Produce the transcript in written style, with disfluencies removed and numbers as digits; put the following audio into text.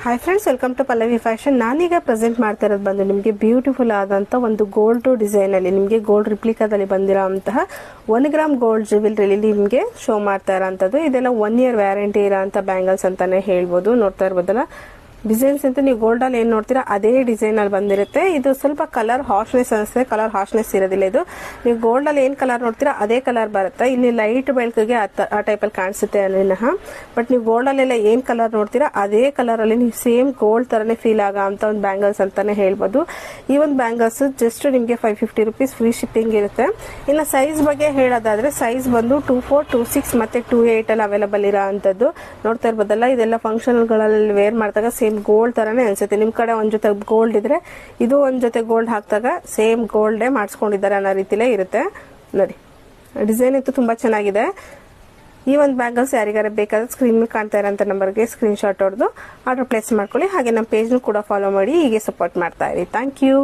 Hi friends, welcome to Pallavi fashion. ನಾನೀಗ present ಮಾಡ್ತಾ ಇರೋದು ಬಂದು ನಿಮಗೆ ಬ್ಯೂಟಿಫುಲ್ ಆದಂಥ ಒಂದು ಗೋಲ್ಡ್ ಡಿಸೈನ್ ಅಲ್ಲಿ ನಿಮಗೆ ಗೋಲ್ಡ್ ರಿಪ್ಲಿಕಾದಲ್ಲಿ ಬಂದಿರೋ ಅಂತಹ 1 ಗ್ರಾಮ್ ಗೋಲ್ಡ್ ಜ್ಯುವೆಲರಿ ನಿಮಗೆ ಶೋ ಮಾಡ್ತಾ ಇರೋಂಥದ್ದು. ಇದೆಲ್ಲ 1 ಇಯರ್ ವ್ಯಾರಂಟಿ ಇರೋಂಥ ಬ್ಯಾಂಗಲ್ಸ್ ಅಂತಾನೆ ಹೇಳ್ಬೋದು. ನೋಡ್ತಾ ಇರ್ಬೋದಲ್ಲ, ಡಿಸೈನ್ಸ್ ಅಂತ ನೀವು ಗೋಲ್ಡ್ ಅಲ್ಲಿ ಏನ್ ನೋಡ್ತೀರಾ ಅದೇ ಡಿಸೈನ್ ಅಲ್ಲಿ ಬಂದಿರುತ್ತೆ. ಇದು ಸ್ವಲ್ಪ ಕಲರ್ ಹಾರ್ಶ್ನೆಸ್ ಅನಿಸುತ್ತೆ, ಕಲರ್ ಹಾರ್ಶ್ನೆಸ್ ಇರೋದಿಲ್ಲ. ಇದು ನೀವು ಗೋಲ್ಡ್ ಅಲ್ಲಿ ಏನ್ ಕಲರ್ ನೋಡ್ತೀರಾ ಅದೇ ಕಲರ್ ಬರುತ್ತೆ. ಇಲ್ಲಿ ಲೈಟ್ ಬೆಳಕಿಗೆ ಆ ಟೈಪ್ ಅಲ್ಲಿ ಕಾಣಿಸುತ್ತೆ ಅಲ್ಲಿನ. ಬಟ್ ನೀವು ಗೋಲ್ಡ್ ಅಲ್ಲೆಲ್ಲ ಏನ್ ಕಲರ್ ನೋಡ್ತೀರಾ ಅದೇ ಕಲರ್ ಅಲ್ಲಿ ನೀವು ಸೇಮ್ ಗೋಲ್ಡ್ ತರನೇ ಫೀಲ್ ಆಗೋ ಅಂತ ಒಂದು ಬ್ಯಾಂಗಲ್ಸ್ ಅಂತಾನೆ ಹೇಳ್ಬೋದು. ಈ ಒಂದು ಬ್ಯಾಂಗಲ್ಸ್ ಜಸ್ಟ್ ನಿಮಗೆ 550 ರೂಪೀಸ್ ಫ್ರೀ ಶಿಪ್ಪಿಂಗ್ ಇರುತ್ತೆ. ಇನ್ನು ಸೈಜ್ ಬಗ್ಗೆ ಹೇಳೋದಾದ್ರೆ ಸೈಜ್ ಬಂದು 24, 26 ಮತ್ತೆ 28 ಅಲ್ಲಿ ಅವೈಲಬಲ್ ಇರೋ ಅಂತದ್ದು. ನೋಡ್ತಾ ಇರ್ಬೋದಲ್ಲ, ಇದೆಲ್ಲ ಫಂಕ್ಷನ್ ಗಳಲ್ಲಿ ವೇರ್ ಮಾಡಿದಾಗ ಸೇಮ್ ಗೋಲ್ಡ್ ತರಾನೇ ಅನ್ಸುತ್ತೆ. ನಿಮ್ ಕಡೆ ಒಂದ್ ಜೊತೆ ಗೋಲ್ಡ್ ಇದ್ರೆ ಇದು ಒಂದ್ ಜೊತೆ ಗೋಲ್ಡ್ ಹಾಕಿದಾಗ ಸೇಮ್ ಗೋಲ್ಡ್ ಮಾಡಿಸ್ಕೊಂಡಿದ್ದಾರೆ ಅನ್ನೋ ರೀತಿಲೇ ಇರುತ್ತೆ. ನೋಡಿ, ಡಿಸೈನ್ ಇತ್ತು ತುಂಬಾ ಚೆನ್ನಾಗಿದೆ. ಈ ಒಂದು ಬ್ಯಾಂಗಲ್ಸ್ ಯಾರಿಗಾರ ಬೇಕಾದ್ರೆ ಸ್ಕ್ರೀನ್ ಮೇಲೆ ಕಾಣ್ತಾ ಇರೋಂಥ ನಂಬರ್ಗೆ ಸ್ಕ್ರೀನ್ ಶಾಟ್ ಹೊಡೆದು ಆರ್ಡರ್ ಪ್ಲೇಸ್ ಮಾಡ್ಕೊಳ್ಳಿ. ಹಾಗೆ ನಮ್ಮ ಪೇಜ್ ಕೂಡ ಫಾಲೋ ಮಾಡಿ ಹೀಗೆ ಸಪೋರ್ಟ್ ಮಾಡ್ತಾ ಇರಿ. Thank you.